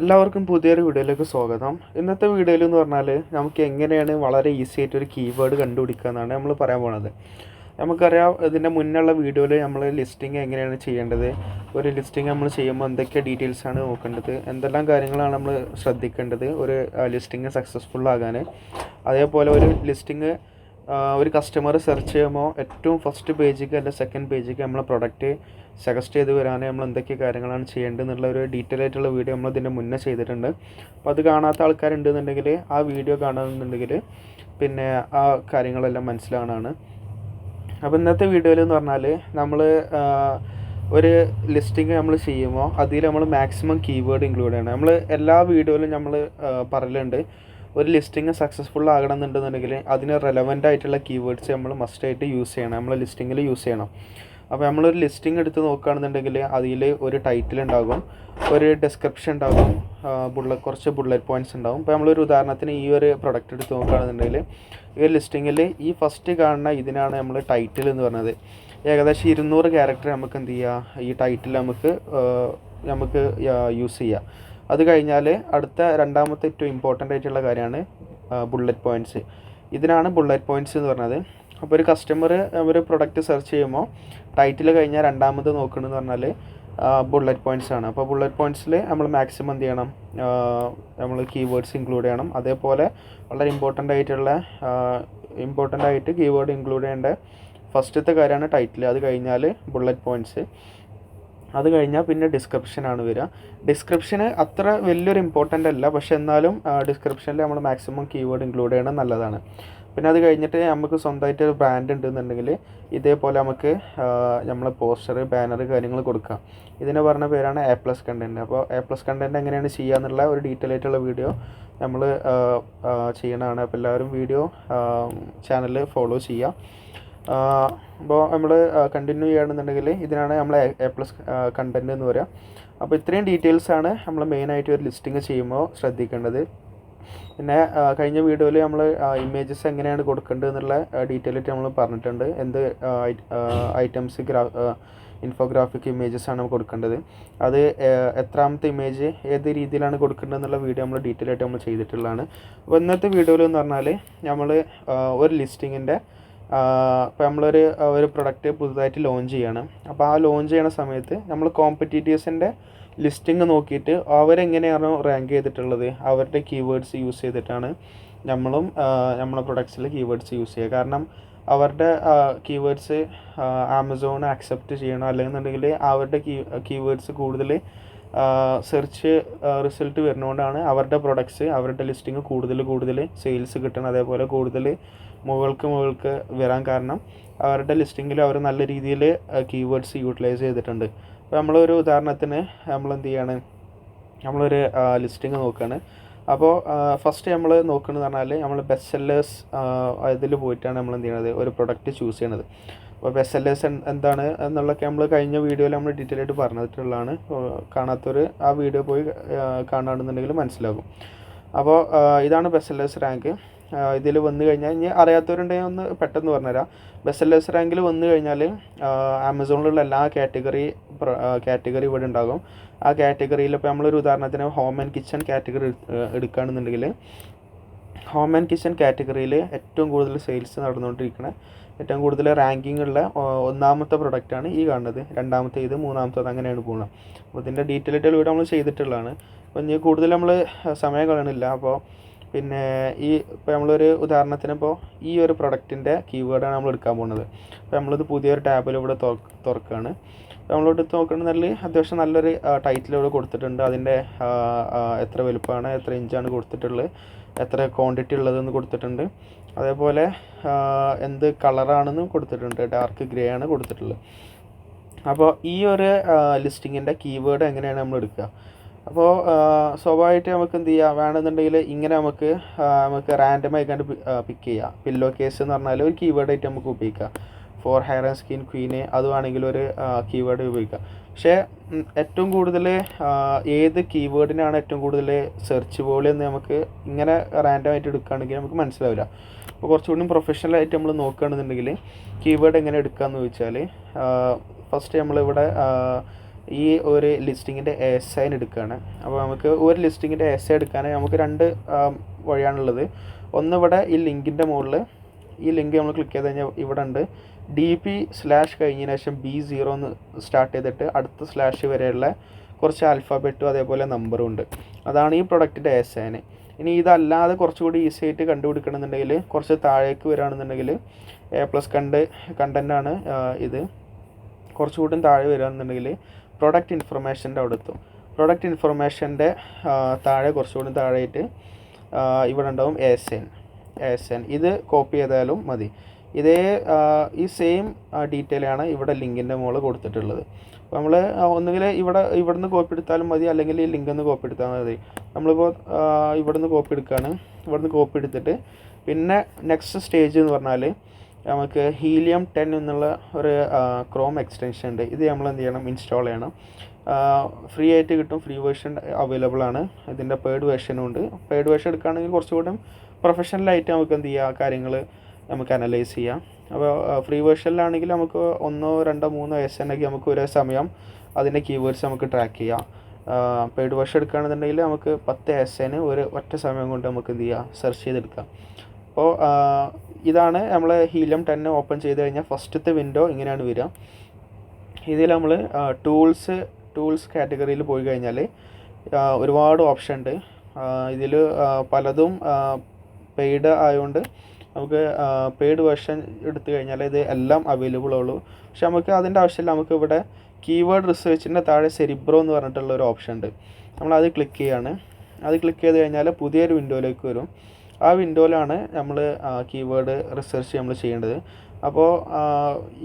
എല്ലാവർക്കും പുതിയൊരു വീഡിയോയിലേക്ക് സ്വാഗതം. ഇന്നത്തെ വീഡിയോയിൽ എന്ന് പറഞ്ഞാൽ നമുക്ക് എങ്ങനെയാണ് വളരെ ഈസി ആയിട്ട് ഒരു കീവേഡ് കണ്ടുപിടിക്കുക എന്നാണ് നമ്മൾ പറയാൻ പോണത്. നമുക്കറിയാം, ഇതിൻ്റെ മുന്നുള്ള വീഡിയോയിൽ നമ്മൾ ലിസ്റ്റിംഗ് എങ്ങനെയാണ് ചെയ്യേണ്ടത്, ഒരു ലിസ്റ്റിംഗ് നമ്മൾ ചെയ്യുമ്പോൾ എന്തൊക്കെ ഡീറ്റെയിൽസാണ് നോക്കേണ്ടത്, എന്തെല്ലാം കാര്യങ്ങളാണ് നമ്മൾ ശ്രദ്ധിക്കേണ്ടത് ഒരു ലിസ്റ്റിംഗ് സക്സസ്ഫുൾ ആകാൻ. അതേപോലെ ഒരു ലിസ്റ്റിംഗ് ഒരു കസ്റ്റമർ സെർച്ച് ചെയ്യുമ്പോൾ ഏറ്റവും ഫസ്റ്റ് പേജിക്ക് അല്ലെങ്കിൽ സെക്കൻഡ് പേജിക്ക് നമ്മളെ പ്രൊഡക്റ്റ് സജസ്റ്റ് ചെയ്ത് വരാൻ നമ്മൾ എന്തൊക്കെ കാര്യങ്ങളാണ് ചെയ്യേണ്ടത് എന്നുള്ള ഒരു ഡീറ്റെയിൽ ആയിട്ടുള്ള വീഡിയോ നമ്മൾ ഇതിൻ്റെ മുന്നേ ചെയ്തിട്ടുണ്ട്. അപ്പോൾ അത് കാണാത്ത ആൾക്കാരുണ്ടെന്നുണ്ടെങ്കിൽ ആ വീഡിയോ കാണുന്നുണ്ടെങ്കിൽ പിന്നെ ആ കാര്യങ്ങളെല്ലാം മനസ്സിലാവണതാണ്. അപ്പോൾ ഇന്നത്തെ വീഡിയോയിൽ എന്ന് പറഞ്ഞാൽ നമ്മൾ ഒരു ലിസ്റ്റിംഗ് നമ്മൾ ചെയ്യുമ്പോൾ അതിൽ നമ്മൾ മാക്സിമം കീവേഡ് ഇൻക്ലൂഡ് ചെയ്യണം. നമ്മൾ എല്ലാ വീഡിയോയിലും നമ്മൾ പറയലുണ്ട്, ഒരു ലിസ്റ്റിംഗ് സക്സസ്ഫുൾ ആകണമെന്നുണ്ടെന്നുണ്ടെങ്കിൽ അതിന് റെലവൻ്റ് ആയിട്ടുള്ള കീവേഡ്സ് നമ്മൾ മസ്റ്റായിട്ട് യൂസ് ചെയ്യണം, നമ്മൾ ലിസ്റ്റിങ്ങിൽ യൂസ് ചെയ്യണം. അപ്പോൾ നമ്മളൊരു ലിസ്റ്റിംഗ് എടുത്ത് നോക്കുകയാണെന്നുണ്ടെങ്കിൽ അതിൽ ഒരു ടൈറ്റിൽ ഉണ്ടാകും, ഒരു ഡിസ്ക്രിപ്ഷൻ ഉണ്ടാകും, കുറച്ച് ബുള്ളറ്റ് പോയിൻറ്റ്സ് ഉണ്ടാകും. ഇപ്പോൾ നമ്മളൊരു ഉദാഹരണത്തിന് ഈ ഒരു പ്രൊഡക്റ്റ് എടുത്ത് നോക്കുകയാണെന്നുണ്ടെങ്കിൽ ഈ ഒരു ലിസ്റ്റിങ്ങിൽ ഈ ഫസ്റ്റ് കാണുന്ന ഇതിനാണ് നമ്മൾ ടൈറ്റിൽ എന്ന് പറഞ്ഞത്. ഏകദേശം 200 ക്യാരക്ടർ നമുക്ക് എന്ത് ചെയ്യുക, ഈ ടൈറ്റിൽ നമുക്ക് യൂസ് ചെയ്യാം. അത് കഴിഞ്ഞാൽ അടുത്ത രണ്ടാമത്തെ ഏറ്റവും ഇമ്പോർട്ടൻ്റ് ആയിട്ടുള്ള കാര്യമാണ് ബുള്ളറ്റ് പോയിൻറ്റ്സ്. ഇതിനാണ് ബുള്ളറ്റ് പോയിൻറ്റ്സ് എന്ന് പറഞ്ഞത്. അപ്പോൾ ഒരു കസ്റ്റമർ ഒരു പ്രൊഡക്റ്റ് സെർച്ച് ചെയ്യുമ്പോൾ ടൈറ്റിൽ കഴിഞ്ഞാൽ രണ്ടാമത് നോക്കണമെന്ന് പറഞ്ഞാൽ ബുള്ളറ്റ് പോയിൻറ്റ്സ് ആണ്. അപ്പോൾ ബുള്ളറ്റ് പോയിൻറ്റ്സിൽ നമ്മൾ മാക്സിമം എന്ത് ചെയ്യണം, നമ്മൾ കീവേഡ്സ് ഇൻക്ലൂഡ് ചെയ്യണം. അതേപോലെ വളരെ ഇമ്പോർട്ടൻ്റ് ആയിട്ട് കീവേഡ് ഇൻക്ലൂഡ് ചെയ്യേണ്ട ഫസ്റ്റത്തെ കാര്യമാണ് ടൈറ്റിൽ. അത് കഴിഞ്ഞാൽ ബുള്ളറ്റ് പോയിൻറ്റ്സ്, അത് കഴിഞ്ഞാൽ പിന്നെ ഡിസ്ക്രിപ്ഷനാണ് വരിക. ഡിസ്ക്രിപ്ഷന് അത്ര വലിയൊരു ഇമ്പോർട്ടൻ്റ് അല്ല, പക്ഷെ എന്നാലും ഡിസ്ക്രിപ്ഷനിൽ നമ്മൾ മാക്സിമം കീവേഡ് ഇൻക്ലൂഡ് ചെയ്യണം, നല്ലതാണ്. പിന്നെ അത് കഴിഞ്ഞിട്ട് നമുക്ക് സ്വന്തമായിട്ട് ഒരു ബ്രാൻഡ് ഉണ്ടെന്നുണ്ടെങ്കിൽ ഇതേപോലെ നമുക്ക് നമ്മളെ പോസ്റ്റർ, ബാനർ കാര്യങ്ങൾ കൊടുക്കാം. ഇതിന് പറഞ്ഞ പേരാണ് A+ കണ്ടൻറ്റ്. അപ്പോൾ A+ കണ്ടൻറ്റ് എങ്ങനെയാണ് ചെയ്യുക എന്നുള്ള ഒരു ഡീറ്റെയിൽ ആയിട്ടുള്ള വീഡിയോ നമ്മൾ ചെയ്യണതാണ്. അപ്പോൾ എല്ലാവരും വീഡിയോ ചാനൽ ഫോളോ ചെയ്യുക. അപ്പോൾ നമ്മൾ കണ്ടിന്യൂ ചെയ്യുകയാണെന്നുണ്ടെങ്കിൽ ഇതിനാണ് നമ്മൾ A+ കണ്ടൻറ്റ് എന്ന് പറയുക. അപ്പോൾ ഇത്രയും ഡീറ്റെയിൽസാണ് നമ്മൾ മെയിനായിട്ട് ഒരു ലിസ്റ്റിംഗ് ചെയ്യുമ്പോൾ ശ്രദ്ധിക്കേണ്ടത്. പിന്നെ കഴിഞ്ഞ വീഡിയോയിൽ നമ്മൾ ഇമേജസ് എങ്ങനെയാണ് കൊടുക്കേണ്ടത് എന്നുള്ള ഡീറ്റെയിൽ ആയിട്ട് നമ്മൾ പറഞ്ഞിട്ടുണ്ട്. എന്ത് ഐറ്റംസ് ഇൻഫോഗ്രാഫിക് ഇമേജസ് ആണ് കൊടുക്കേണ്ടത്, അത് എത്രാമത്തെ ഇമേജ് ഏത് രീതിയിലാണ് കൊടുക്കേണ്ടത് എന്നുള്ള വീഡിയോ നമ്മൾ ഡീറ്റെയിൽ ആയിട്ട് നമ്മൾ ചെയ്തിട്ടുള്ളതാണ്. അപ്പോൾ ഇന്നത്തെ വീഡിയോയിൽ എന്ന് പറഞ്ഞാൽ നമ്മൾ ഒരു ലിസ്റ്റിങ്ങിൻ്റെ ഇപ്പോൾ ഒരു പ്രൊഡക്റ്റ് പുതുതായിട്ട് ലോഞ്ച് ചെയ്യണം. അപ്പോൾ ആ ലോഞ്ച് ചെയ്യണ സമയത്ത് നമ്മൾ കോമ്പറ്റീറ്റേഴ്സിൻ്റെ ലിസ്റ്റിംഗ് നോക്കിയിട്ട് അവരെങ്ങനെയാണോ റാങ്ക് ചെയ്തിട്ടുള്ളത് അവരുടെ കീവേഡ്സ് യൂസ് ചെയ്തിട്ടാണ് നമ്മളും നമ്മളെ പ്രൊഡക്ട്സിൽ കീവേഡ്സ് യൂസ് ചെയ്യുക. കാരണം അവരുടെ കീവേഡ്സ് ആമസോൺ അക്സെപ്റ്റ് ചെയ്യണം, അല്ലെന്നുണ്ടെങ്കിൽ അവരുടെ കീവേഡ്സ് കൂടുതൽ സെർച്ച് റിസൾട്ട് വരുന്നതുകൊണ്ടാണ് അവരുടെ പ്രൊഡക്ട്സ്, അവരുടെ ലിസ്റ്റിംഗ് കൂടുതൽ സെയിൽസ് കിട്ടണം. അതേപോലെ കൂടുതൽ മുകൾക്ക് വരാൻ കാരണം അവരുടെ ലിസ്റ്റിങ്ങിൽ അവർ നല്ല രീതിയിൽ കീവേഡ്സ് യൂട്ടിലൈസ് ചെയ്തിട്ടുണ്ട്. അപ്പോൾ നമ്മളൊരു ഉദാഹരണത്തിന് നമ്മളെന്ത് ചെയ്യാണ്, നമ്മളൊരു ലിസ്റ്റിംഗ് നോക്കുകയാണ്. അപ്പോൾ ഫസ്റ്റ് നമ്മൾ നോക്കുകയെന്ന് പറഞ്ഞാൽ നമ്മൾ ബെസ്റ്റ് സെല്ലേഴ്സ് ഇതിൽ പോയിട്ടാണ് നമ്മൾ എന്ത് ചെയ്യണത്, ഒരു പ്രൊഡക്റ്റ് ചൂസ് ചെയ്യണത്. അപ്പോൾ ബെസ്റ്റ് സെല്ലേഴ്സ് എന്താണ് എന്നുള്ളതൊക്കെ നമ്മൾ കഴിഞ്ഞ വീഡിയോയിൽ നമ്മൾ ഡീറ്റെയിൽ ആയിട്ട് പറഞ്ഞിട്ടുള്ളതാണ്. കാണാത്തവർ ആ വീഡിയോ പോയി കാണുകയാണെന്നുണ്ടെങ്കിൽ മനസ്സിലാകും. അപ്പോൾ ഇതാണ് ബെസ്റ്റ് സെല്ലേഴ്സ് റാങ്ക്. ഇതിൽ വന്നു കഴിഞ്ഞാൽ ഇനി അറിയാത്തവരുണ്ടെങ്കിൽ ഒന്ന് പെട്ടെന്ന് പറഞ്ഞുതരാം. ബെസ്റ്റ് സെല്ലേഴ്സ് റാങ്കിൽ വന്നു കഴിഞ്ഞാൽ ആമസോണിലുള്ള എല്ലാ കാറ്റഗറി ഇവിടെ ഉണ്ടാകും. ആ കാറ്റഗറിയിൽ ഇപ്പോൾ നമ്മളൊരു ഉദാഹരണത്തിന് ഹോം ആൻഡ് കിച്ചൺ കാറ്റഗറി എടുക്കുകയാണെന്നുണ്ടെങ്കിൽ ഹോം ആൻഡ് കിച്ചൺ കാറ്റഗറിയിൽ ഏറ്റവും കൂടുതൽ സെയിൽസ് നടന്നുകൊണ്ടിരിക്കുന്ന, ഏറ്റവും കൂടുതൽ റാങ്കിങ് ഉള്ള ഒന്നാമത്തെ പ്രൊഡക്റ്റാണ് ഈ കാണുന്നത്. രണ്ടാമത്തെ ഇത്, മൂന്നാമത്തത്, അങ്ങനെയാണ് പോകുന്നത്. അപ്പോൾ ഇതിൻ്റെ ഡീറ്റെയിൽ ആയിട്ട് വീഡിയോ നമ്മൾ ചെയ്തിട്ടുള്ളതാണ്. അപ്പോൾ ഇനി കൂടുതൽ നമ്മൾ സമയം കളയണില്ല. അപ്പോൾ പിന്നെ ഇപ്പോൾ നമ്മളൊരു ഉദാഹരണത്തിന് ഇപ്പോൾ ഈ ഒരു പ്രൊഡക്റ്റിൻ്റെ കീവേഡാണ് നമ്മൾ എടുക്കാൻ പോകുന്നത്. അപ്പോൾ നമ്മളിത് പുതിയൊരു ടാബിൽ ഇവിടെ തുറക്കുകയാണ്. നമ്മളെടുത്ത് നോക്കുകയാണെന്നുണ്ടെങ്കിൽ അത്യാവശ്യം നല്ലൊരു ടൈറ്റിൽ ഇവിടെ കൊടുത്തിട്ടുണ്ട്. അതിൻ്റെ എത്ര വലുപ്പമാണ്, എത്ര ഇഞ്ചാണ് കൊടുത്തിട്ടുള്ളത്, എത്ര ക്വാണ്ടിറ്റി ഉള്ളതെന്ന് കൊടുത്തിട്ടുണ്ട്. അതേപോലെ എന്ത് കളറാണെന്നും കൊടുത്തിട്ടുണ്ട്, ഡാർക്ക് ഗ്രേ ആണ് കൊടുത്തിട്ടുള്ളത്. അപ്പോൾ ഈ ഒരു ലിസ്റ്റിങ്ങിൻ്റെ കീവേഡ് എങ്ങനെയാണ് നമ്മൾ എടുക്കുക. അപ്പോൾ സ്വാഭാവികമായിട്ട് നമുക്ക് എന്ത് ചെയ്യാം, വേണമെന്നുണ്ടെങ്കിൽ ഇങ്ങനെ നമുക്ക് റാൻഡമായി കണ്ട് പിക്ക് ചെയ്യാം. പില്ലോ കേസ് എന്ന് പറഞ്ഞാൽ ഒരു കീവേഡായിട്ട് നമുക്ക് ഉപയോഗിക്കാം. ഫോർ ഹെയർ ആൻഡ് സ്കിൻ ക്വീന് അത് വേണമെങ്കിൽ ഒരു കീവേഡ് ഉപയോഗിക്കാം. പക്ഷേ ഏറ്റവും കൂടുതൽ ഏത് കീവേഡിനാണ് ഏറ്റവും കൂടുതൽ സെർച്ച് വോളിയം എന്ന് നമുക്ക് ഇങ്ങനെ റാൻഡമായിട്ട് എടുക്കുകയാണെങ്കിൽ നമുക്ക് മനസ്സിലാവില്ല. അപ്പോൾ കുറച്ചുകൂടി പ്രൊഫഷണലായിട്ട് നമ്മൾ നോക്കുകയാണെന്നുണ്ടെങ്കിൽ കീവേഡ് എങ്ങനെ എടുക്കുകയെന്ന് ചോദിച്ചാൽ ഫസ്റ്റ് നമ്മളിവിടെ ഈ ഒരു ലിസ്റ്റിങ്ങിൻ്റെ എസ് എടുക്കുകയാണ്. അപ്പോൾ നമുക്ക് ഒരു ലിസ്റ്റിങ്ങിൻ്റെ എസ് എടുക്കാനായി നമുക്ക് രണ്ട് വഴിയാണുള്ളത്. ഒന്ന് ഇവിടെ ഈ ലിങ്കിൻ്റെ മുകളിൽ ഈ ലിങ്ക് നമ്മൾ ക്ലിക്ക് ചെയ്ത് കഴിഞ്ഞാൽ ഇവിടെ ഉണ്ട് DP/ കഴിഞ്ഞതിന് ശേഷം B0 എന്ന് സ്റ്റാർട്ട് ചെയ്തിട്ട് അടുത്ത സ്ലാഷ് വരെയുള്ള കുറച്ച് ആൽഫാബെറ്റും അതേപോലെ നമ്പറും ഉണ്ട്. അതാണ് ഈ പ്രൊഡക്റ്റിൻ്റെ എസ്. ഇനി ഇതല്ലാതെ കുറച്ചുകൂടി ഈസി ആയിട്ട് കണ്ടുപിടിക്കണമെന്നുണ്ടെങ്കിൽ കുറച്ച് താഴേക്ക് വരികയാണെന്നുണ്ടെങ്കിൽ A+ കണ്ടൻ്റാണ് ഇത്. കുറച്ചുകൂടി താഴെ വരികയാണെന്നുണ്ടെങ്കിൽ പ്രൊഡക്റ്റ് ഇൻഫർമേഷൻ്റെ അവിടെ എത്തും. പ്രൊഡക്റ്റ് ഇൻഫർമേഷൻ്റെ താഴെ കുറച്ചുകൂടി താഴെയായിട്ട് ഇവിടെ ഉണ്ടാവും ASN. ഇത് കോപ്പി ചെയ്താലും മതി. ഈ സെയിം ഡീറ്റെയിലാണ് ഇവിടെ ലിങ്കിൻ്റെ മുകളിൽ കൊടുത്തിട്ടുള്ളത്. അപ്പോൾ നമ്മൾ ഒന്നുകിൽ ഇവിടുന്ന് കോപ്പി എടുത്താലും മതി, അല്ലെങ്കിൽ ഈ ലിങ്കിൽ നിന്ന് കോപ്പി എടുത്താൽ മതി. നമ്മളിപ്പോൾ ഇവിടുന്ന് കോപ്പി എടുക്കുകയാണ്. ഇവിടുന്ന് കോപ്പി എടുത്തിട്ട് പിന്നെ നെക്സ്റ്റ് സ്റ്റേജ് എന്ന് പറഞ്ഞാൽ നമുക്ക് Helium 10 എന്നുള്ള ഒരു ക്രോം എക്സ്റ്റൻഷൻ ഉണ്ട്. ഇത് നമ്മൾ എന്ത് ചെയ്യണം, ഇൻസ്റ്റാൾ ചെയ്യണം. ഫ്രീ ആയിട്ട് കിട്ടും, ഫ്രീ വേർഷൻ അവൈലബിൾ ആണ്. ഇതിൻ്റെ പെയ്ഡ് വേർഷനും ഉണ്ട്. പെയ്ഡ് വേർഷൻ എടുക്കുകയാണെങ്കിൽ കുറച്ചുകൂടി പ്രൊഫഷണലായിട്ട് നമുക്ക് എന്ത് ചെയ്യുക, കാര്യങ്ങൾ നമുക്ക് അനലൈസ് ചെയ്യാം. അപ്പോൾ ഫ്രീ വേർഷനിലാണെങ്കിൽ നമുക്ക് 1, 2, 3 SN ഒക്കെ നമുക്ക് ഒരേ സമയം അതിൻ്റെ കീവേഡ്സ് നമുക്ക് ട്രാക്ക് ചെയ്യാം. പെയ്ഡ് വേർഷൻ എടുക്കുകയാണെന്നുണ്ടെങ്കിൽ നമുക്ക് 10 SN ഒറ്റ സമയം കൊണ്ട് നമുക്ക് എന്ത് ചെയ്യാം, സെർച്ച് ചെയ്തെടുക്കാം. അപ്പോൾ ഇതാണ് നമ്മൾ Helium 10 ഓപ്പൺ ചെയ്ത് കഴിഞ്ഞാൽ ഫസ്റ്റത്തെ വിൻഡോ ഇങ്ങനെയാണ് വരിക. ഇതിൽ നമ്മൾ ടൂൾസ് കാറ്റഗറിയിൽ പോയി കഴിഞ്ഞാൽ ഒരുപാട് ഓപ്ഷൻ ഉണ്ട്. ഇതിൽ പലതും പെയ്ഡ് ആയതുകൊണ്ട് നമുക്ക് പെയ്ഡ് വേർഷൻ എടുത്തു കഴിഞ്ഞാൽ ഇത് എല്ലാം അവൈലബിൾ ഉള്ളൂ. പക്ഷെ നമുക്ക് അതിൻ്റെ ആവശ്യമില്ല. നമുക്ക് ഇവിടെ കീവേഡ് റിസർച്ചിൻ്റെ താഴെ സെരിബ്രോ എന്ന് പറഞ്ഞിട്ടുള്ള ഒരു ഓപ്ഷൻ ഉണ്ട്. നമ്മളത് ക്ലിക്ക് ചെയ്യാണ്. അത് ക്ലിക്ക് ചെയ്ത് കഴിഞ്ഞാൽ പുതിയൊരു വിൻഡോയിലേക്ക് വരും. ആ വിൻഡോയിലാണ് നമ്മൾ കീവേഡ് റിസർച്ച് നമ്മൾ ചെയ്യേണ്ടത്. അപ്പോൾ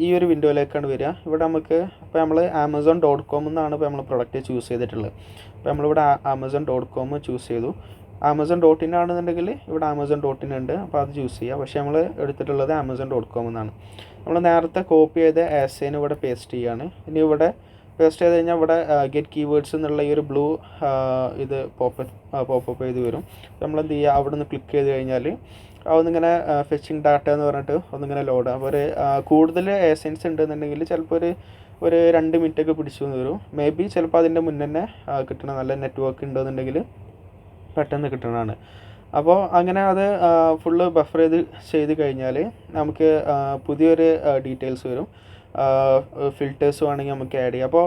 ഈ ഒരു വിൻഡോയിലേക്കാണ് വരിക. ഇവിടെ നമുക്ക് ഇപ്പോൾ നമ്മൾ Amazon.com എന്നാണ് ഇപ്പോൾ നമ്മൾ പ്രൊഡക്റ്റ് ചൂസ് ചെയ്തിട്ടുള്ളത്. അപ്പോൾ നമ്മളിവിടെ Amazon.com ചൂസ് ചെയ്തു. Amazon.in ആണെന്നുണ്ടെങ്കിൽ ഇവിടെ Amazon.in ഉണ്ട്, അപ്പോൾ അത് ചൂസ് ചെയ്യുക. പക്ഷേ നമ്മൾ എടുത്തിട്ടുള്ളത് Amazon.com എന്നാണ്. നമ്മൾ നേരത്തെ കോപ്പി ചെയ്ത ASN ഇവിടെ പേസ്റ്റ് ചെയ്യുകയാണ്. ഇനി ഇവിടെ പേസ്റ്റ് ചെയ്ത് കഴിഞ്ഞാൽ ഇവിടെ ഗെറ്റ് കീവേഡ്സ് എന്നുള്ള ഈ ഒരു ബ്ലൂ ഇത് പോപ്പപ്പ് ചെയ്ത് വരും. നമ്മൾ എന്ത് ചെയ്യുക, അവിടെ നിന്ന് ക്ലിക്ക് ചെയ്ത് കഴിഞ്ഞാൽ അതൊന്നിങ്ങനെ ഫെച്ചിങ് ഡാറ്റ എന്ന് പറഞ്ഞിട്ട് ഒന്നിങ്ങനെ ലോഡ്. അപ്പോൾ കൂടുതൽ ASNs ഉണ്ടെന്നുണ്ടെങ്കിൽ ചിലപ്പോൾ ഒരു 2 മിനിറ്റൊക്കെ പിടിച്ചു എന്ന് വരും. മേ ബി ചിലപ്പോൾ അതിൻ്റെ മുന്നേ തന്നെ കിട്ടണം. നല്ല നെറ്റ്വർക്ക് ഉണ്ടെന്നുണ്ടെങ്കിൽ പെട്ടെന്ന് കിട്ടണതാണ്. അപ്പോൾ അങ്ങനെ അത് ഫുള്ള് ബഫർ ചെയ്ത് കഴിഞ്ഞാൽ നമുക്ക് പുതിയൊരു ഡീറ്റെയിൽസ് വരും. ഫിൽറ്റേഴ്സ് വേണമെങ്കിൽ നമുക്ക് ആഡ് ചെയ്യാം. അപ്പോൾ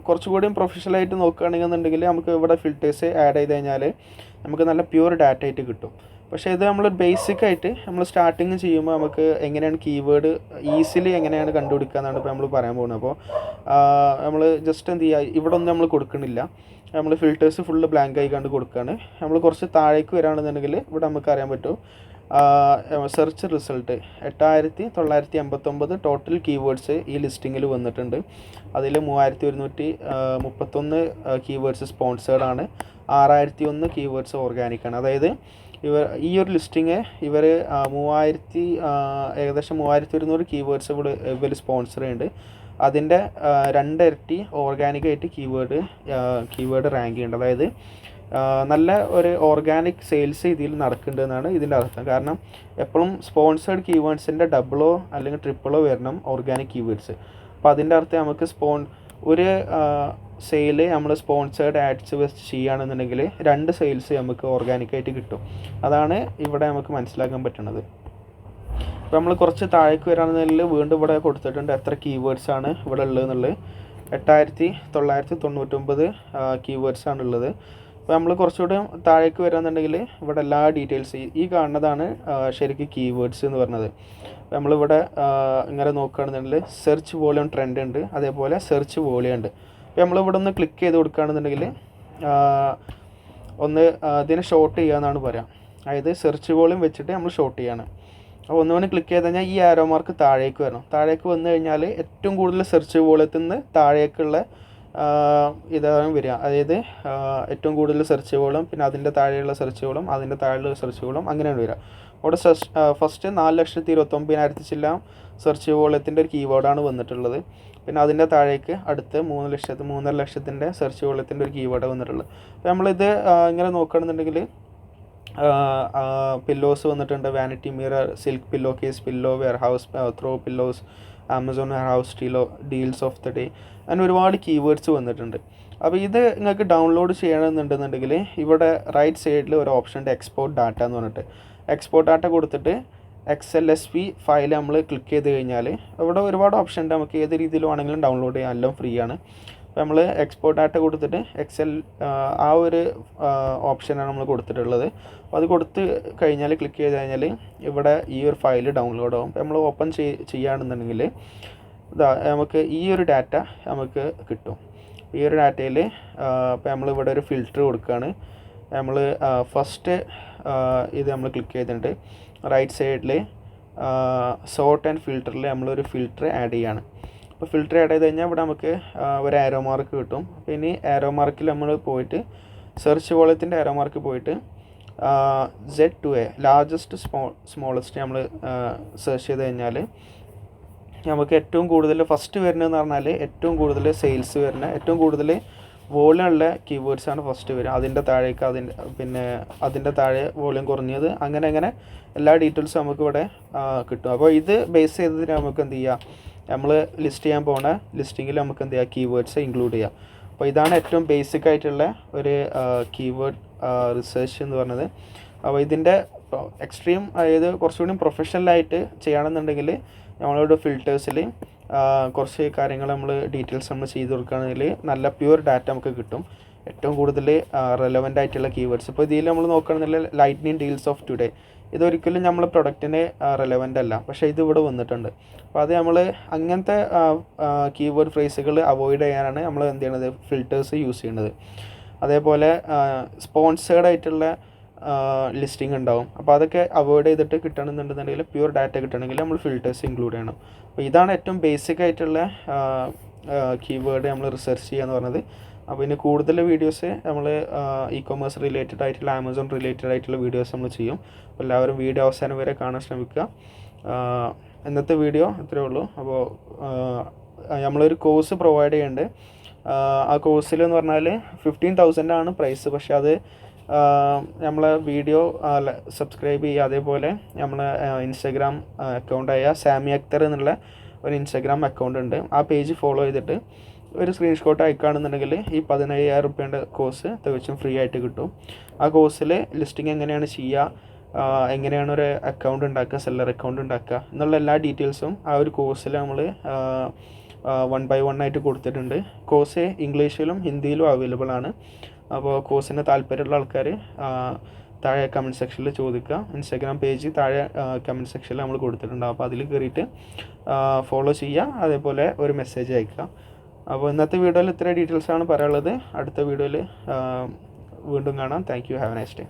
കുറച്ചുകൂടി പ്രൊഫഷണലായിട്ട് നോക്കുകയാണെന്നുണ്ടെങ്കിൽ നമുക്ക് ഇവിടെ ഫിൽറ്റേഴ്സ് ആഡ് ചെയ്ത് കഴിഞ്ഞാൽ നമുക്ക് നല്ല പ്യൂർ ഡാറ്റ ആയിട്ട് കിട്ടും. പക്ഷേ ഇത് നമ്മൾ ബേസിക്കായിട്ട് നമ്മൾ സ്റ്റാർട്ടിങ് ചെയ്യുമ്പോൾ നമുക്ക് എങ്ങനെയാണ് കീവേഡ് ഈസിലി എങ്ങനെയാണ് കണ്ടുപിടിക്കുക എന്നാണ് ഇപ്പോൾ നമ്മൾ പറയാൻ പോകുന്നത്. അപ്പോൾ നമ്മൾ ജസ്റ്റ് എന്ത് ചെയ്യുക, ഇവിടെ ഒന്നും നമ്മൾ കൊടുക്കണില്ല. നമ്മൾ ഫിൽറ്റേഴ്സ് ഫുള്ള് ബ്ലാങ്ക് ആയി കണ്ട് കൊടുക്കുകയാണ്. നമ്മൾ കുറച്ച് താഴേക്ക് വരികയാണെന്നുണ്ടെങ്കിൽ ഇവിടെ നമുക്ക് അറിയാൻ പറ്റും സെർച്ച് റിസൾട്ട് 8989 ടോട്ടൽ കീവേഡ്സ് ഈ ലിസ്റ്റിങ്ങിൽ വന്നിട്ടുണ്ട്. അതിൽ 3131 കീവേഡ്സ് സ്പോൺസേർഡാണ്, 6001 കീവേഡ്സ് ഓർഗാനിക്കാണ്. അതായത് ഈ ഒരു ലിസ്റ്റിങ് ഏകദേശം 3100 കീവേഡ്സ് ഇവർ സ്പോൺസർ ചെയ്യുന്നുണ്ട്. അതിൻ്റെ 2 ഇരട്ടി ഓർഗാനിക്കായിട്ട് കീവേഡ് റാങ്ക് ചെയ്യുന്നുണ്ട്. അതായത് നല്ല ഒരു ഓർഗാനിക് സെയിൽസ് ഇതിൽ നടക്കുന്നുണ്ടെന്നാണ് ഇതിൻ്റെ അർത്ഥം. കാരണം എപ്പോഴും സ്പോൺസേഡ് കീവേഡ്സിൻ്റെ ഡബിളോ അല്ലെങ്കിൽ ട്രിപ്പിളോ വരണം ഓർഗാനിക് കീവേഡ്സ്. അപ്പോൾ അതിൻ്റെ അർത്ഥം നമുക്ക് ഒരു സെയിൽ നമ്മൾ സ്പോൺസേഡ് ആഡ്സ് വെച്ച് ചെയ്യുകയാണെന്നുണ്ടെങ്കിൽ 2 സെയിൽസ് നമുക്ക് ഓർഗാനിക്കായിട്ട് കിട്ടും. അതാണ് ഇവിടെ നമുക്ക് മനസ്സിലാക്കാൻ പറ്റുന്നത്. ഇപ്പോൾ നമ്മൾ കുറച്ച് താഴേക്ക് വരാണെന്നുണ്ടെങ്കിൽ വീണ്ടും ഇവിടെ കൊടുത്തിട്ടുണ്ട് എത്ര കീവേഡ്സാണ് ഇവിടെ ഉള്ളതെന്നുള്ളത്. 8999 കീവേഡ്സാണ് ഉള്ളത്. അപ്പോൾ നമ്മൾ കുറച്ചുകൂടി താഴേക്ക് വരാമെന്നുണ്ടെങ്കിൽ ഇവിടെ എല്ലാ ഡീറ്റെയിൽസ് ഈ കാണുന്നതാണ് ശരിക്കും കീവേഡ്സ് എന്ന് പറഞ്ഞത്. നമ്മളിവിടെ ഇങ്ങനെ നോക്കുകയാണെന്നുണ്ടെങ്കിൽ സെർച്ച് വോളിയം ട്രെൻഡ് ഉണ്ട്, അതേപോലെ സെർച്ച് വോളിയം ഉണ്ട്. അപ്പോൾ നമ്മളിവിടെ ഒന്ന് ക്ലിക്ക് ചെയ്ത് കൊടുക്കുകയാണെന്നുണ്ടെങ്കിൽ ഇതിനെ ഷോർട്ട് ചെയ്യുക എന്നാണ് പറയാം. അതായത് സെർച്ച് വോളിയം വെച്ചിട്ട് നമ്മൾ ഷോർട്ട് ചെയ്യാണ്. അപ്പോൾ ഒന്നുകൂടി ക്ലിക്ക് ചെയ്ത് കഴിഞ്ഞാൽ ഈ ആരോ മാർക്ക് താഴേക്ക് വരണം. താഴേക്ക് വന്നു കഴിഞ്ഞാൽ ഏറ്റവും കൂടുതൽ സെർച്ച് വോളിയത്തിൽ നിന്ന് താഴേക്കുള്ള ഇതാണ് വരിക. അതായത് ഏറ്റവും കൂടുതൽ സെർച്ച് വോളിയം, പിന്നെ അതിൻ്റെ താഴെയുള്ള സെർച്ച് വോളിയം, അതിൻ്റെ താഴെയുള്ള സെർച്ച് വോളിയം, അങ്ങനെയാണ് വരിക. അവിടെ ഫസ്റ്റ് 4,29,000 ചില്ലാം സെർച്ച് വോളിയത്തിൻ്റെ ഒരു കീവേഡാണ് വന്നിട്ടുള്ളത്. പിന്നെ അതിൻ്റെ താഴേക്ക് അടുത്ത് 3,00,000 3,50,000 സെർച്ച് വോളിയത്തിൻ്റെ ഒരു കീവേഡാണ് വന്നിട്ടുള്ളത്. അപ്പോൾ നമ്മളിത് ഇങ്ങനെ നോക്കുകയാണെന്നുണ്ടെങ്കിൽ പില്ലോസ് വന്നിട്ടുണ്ട്, vanity mirror, silk pillow case pillow, warehouse throw pillows, Amazon house deals of the day, അങ്ങനെ ഒരുപാട് കീവേഡ്സ് വന്നിട്ടുണ്ട്. അപ്പോൾ ഇത് നിങ്ങൾക്ക് ഡൗൺലോഡ് ചെയ്യണമെന്നുണ്ടെന്നുണ്ടെങ്കിൽ ഇവിടെ റൈറ്റ് സൈഡിൽ ഒരു ഓപ്ഷൻ ഉണ്ട്, എക്സ്പോർട്ട് ഡാറ്റ എന്ന് പറഞ്ഞിട്ട്. എക്സ്പോർട്ട് ഡാറ്റ കൊടുത്തിട്ട് XLSP ഫയൽ നമ്മൾ ക്ലിക്ക് ചെയ്ത് കഴിഞ്ഞാൽ ഇവിടെ ഒരുപാട് ഓപ്ഷൻ ഉണ്ട്, നമുക്ക് ഏത് രീതിയിൽ വേണമെങ്കിലും ഡൗൺലോഡ് ചെയ്യാൻ, എല്ലാം ഫ്രീ ആണ്. അപ്പോൾ നമ്മൾ എക്സ്പോർട്ട് ഡാറ്റ കൊടുത്തിട്ട് ആ ഒരു ഓപ്ഷനാണ് നമ്മൾ കൊടുത്തിട്ടുള്ളത്. അപ്പോൾ അത് കൊടുത്ത് കഴിഞ്ഞാൽ ക്ലിക്ക് ചെയ്ത് കഴിഞ്ഞാൽ ഇവിടെ ഈ ഒരു ഫയൽ ഡൗൺലോഡ് ആകും. അപ്പോൾ നമ്മൾ ഓപ്പൺ ചെയ്യുകയാണെന്നുണ്ടെങ്കിൽ നമുക്ക് ഈ ഒരു ഡാറ്റ നമുക്ക് കിട്ടും. ഈ ഒരു ഡാറ്റയിൽ ഇപ്പോൾ നമ്മളിവിടെ ഒരു ഫിൽറ്റർ കൊടുക്കുകയാണ്. നമ്മൾ ഫസ്റ്റ് ഇത് നമ്മൾ ക്ലിക്ക് ചെയ്തിട്ടുണ്ട്. റൈറ്റ് സൈഡിൽ സോർട്ട് ആൻഡ് ഫിൽറ്ററിൽ നമ്മളൊരു ഫിൽറ്റർ ആഡ് ചെയ്യാണ്. അപ്പോൾ ഫിൽറ്റർ ആഡ് ചെയ്ത് കഴിഞ്ഞാൽ ഇവിടെ നമുക്ക് ഒരു ആരോ മാർക്ക് കിട്ടും. അപ്പോൾ ഇനി ആരോ മാർക്കിൽ നമ്മൾ പോയിട്ട് സെർച്ച് വോളിയത്തിൻ്റെ ആരോ മാർക്ക് പോയിട്ട് Z2A ലാർജസ്റ്റ് സ്മോളസ്റ്റ് നമ്മൾ സെർച്ച് ചെയ്ത് കഴിഞ്ഞാൽ നമുക്ക് ഏറ്റവും കൂടുതൽ ഫസ്റ്റ് വരുന്നതെന്ന് പറഞ്ഞാൽ ഏറ്റവും കൂടുതൽ സെയിൽസ് വരുന്ന, ഏറ്റവും കൂടുതൽ വോളിയം ഉള്ള കീവേഡ്സാണ് ഫസ്റ്റ് വരിക. അതിൻ്റെ താഴേക്ക് അതിൻ്റെ താഴെ വോളിയം കുറഞ്ഞത്, അങ്ങനെ എല്ലാ ഡീറ്റെയിൽസും നമുക്ക് ഇവിടെ കിട്ടും. അപ്പോൾ ഇത് ബേസ് ചെയ്തതിന് നമുക്ക് എന്ത് ചെയ്യുക, നമ്മൾ ലിസ്റ്റ് ചെയ്യാൻ പോകുന്ന ലിസ്റ്റിങ്ങിൽ നമുക്ക് എന്ത് ചെയ്യുക, കീവേഡ്സ് ഇൻക്ലൂഡ് ചെയ്യുക. അപ്പോൾ ഇതാണ് ഏറ്റവും ബേസിക് ആയിട്ടുള്ള ഒരു കീവേഡ് റിസർച്ച് എന്ന് പറഞ്ഞത്. അപ്പോൾ ഇതിൻ്റെ എക്സ്ട്രീം, അതായത് കുറച്ചുകൂടി പ്രൊഫഷണലായിട്ട് ചെയ്യണമെന്നുണ്ടെങ്കിൽ നമ്മളോട് ഫിൽറ്റേഴ്സിൽ കുറച്ച് കാര്യങ്ങൾ ഡീറ്റെയിൽസ് നമ്മൾ ചെയ്ത് കൊടുക്കുകയാണെങ്കിൽ നല്ല പ്യുവർ ഡാറ്റ നമുക്ക് കിട്ടും, ഏറ്റവും കൂടുതൽ റെലവൻ്റ് ആയിട്ടുള്ള കീവേഡ്സ്. ഇപ്പോൾ ഇതിൽ നമ്മൾ നോക്കുകയാണെന്നുണ്ടെങ്കിൽ ലൈറ്റ്നിങ് ഡീൽസ് ഓഫ് ടുഡേ, ഇതൊരിക്കലും നമ്മൾ പ്രൊഡക്റ്റിന് റെലവൻ്റ് അല്ല, പക്ഷേ ഇത് ഇവിടെ വന്നിട്ടുണ്ട്. അപ്പോൾ അത് നമ്മൾ അങ്ങനത്തെ കീവേഡ് ഫ്രേസുകൾ അവോയ്ഡ് ചെയ്യാനാണ് നമ്മൾ എന്ത് ചെയ്യണത്, ഫിൽറ്റേഴ്സ് യൂസ് ചെയ്യുന്നത്. അതേപോലെ സ്പോൺസേർഡ് ആയിട്ടുള്ള ലിസ്റ്റിംഗ് ഉണ്ടാവും. അപ്പോൾ അതൊക്കെ അവോയ്ഡ് ചെയ്തിട്ട് കിട്ടണമെന്നുണ്ടെന്നുണ്ടെങ്കിൽ പ്യുവർ ഡാറ്റ കിട്ടണമെങ്കിൽ നമ്മൾ ഫിൽറ്റേഴ്സ് ഇൻക്ലൂഡ് ചെയ്യണം. അപ്പോൾ ഇതാണ് ഏറ്റവും ബേസിക് ആയിട്ടുള്ള കീവേഡ് നമ്മൾ റിസർച്ച് ചെയ്യുക എന്ന് പറഞ്ഞത്. അപ്പോൾ ഇനി കൂടുതൽ വീഡിയോസ് നമ്മൾ ഇ-കൊമേഴ്സ് റിലേറ്റഡ് ആയിട്ടുള്ള, ആമസോൺ റിലേറ്റഡ് ആയിട്ടുള്ള വീഡിയോസ് നമ്മൾ ചെയ്യും. അപ്പോൾ എല്ലാവരും വീഡിയോ അവസാനം വരെ കാണാൻ ശ്രമിക്കുക. ഇന്നത്തെ വീഡിയോ ഇത്രയേ ഉള്ളൂ. അപ്പോൾ നമ്മളൊരു കോഴ്സ് പ്രൊവൈഡ് ചെയ്യുന്നുണ്ട്. ആ കോഴ്സിൽ എന്ന് പറഞ്ഞാൽ 15,000 ആണ് പ്രൈസ്. പക്ഷേ അത് നമ്മളെ വീഡിയോ സബ്സ്ക്രൈബ് ചെയ്യുക, അതേപോലെ നമ്മളെ ഇൻസ്റ്റഗ്രാം അക്കൗണ്ടായ സാമി അക്തർ എന്നുള്ള ഒരു ഇൻസ്റ്റഗ്രാം അക്കൗണ്ട് ഉണ്ട്. ആ പേജ് ഫോളോ ചെയ്തിട്ട് ഒരു സ്ക്രീൻഷോട്ട് അയക്കുകയാണെന്നുണ്ടെങ്കിൽ ഈ 17,000 രൂപയുടെ കോഴ്സ് തികച്ചും ഫ്രീ ആയിട്ട് കിട്ടും. ആ കോഴ്സിൽ ലിസ്റ്റിംഗ് എങ്ങനെയാണ് ചെയ്യുക, എങ്ങനെയാണ് ഒരു അക്കൗണ്ട് ഉണ്ടാക്കുക, സെല്ലർ അക്കൗണ്ട് ഉണ്ടാക്കുക എന്നുള്ള എല്ലാ ഡീറ്റെയിൽസും ആ ഒരു കോഴ്സിൽ നമ്മൾ 1 by 1 ആയിട്ട് കൊടുത്തിട്ടുണ്ട്. കോഴ്സ് ഇംഗ്ലീഷിലും ഹിന്ദിയിലും അവൈലബിൾ ആണ്. അപ്പോൾ കോഴ്സിന് താല്പര്യമുള്ള ആൾക്കാർ താഴെ കമൻറ്റ് സെക്ഷനിൽ ചോദിക്കുക. ഇൻസ്റ്റാഗ്രാം പേജ് താഴെ കമൻറ്റ് സെക്ഷനിൽ നമ്മൾ കൊടുത്തിട്ടുണ്ടാകും. അപ്പോൾ അതിൽ കയറിയിട്ട് ഫോളോ ചെയ്യുക, അതേപോലെ ഒരു മെസ്സേജ് അയക്കുക. അപ്പോൾ ഇന്നത്തെ വീഡിയോയിൽ ഇത്ര ഡീറ്റെയിൽസാണ് പറയാനുള്ളത്. അടുത്ത വീഡിയോയിൽ വീണ്ടും കാണാം. Thank you. Have A nice day.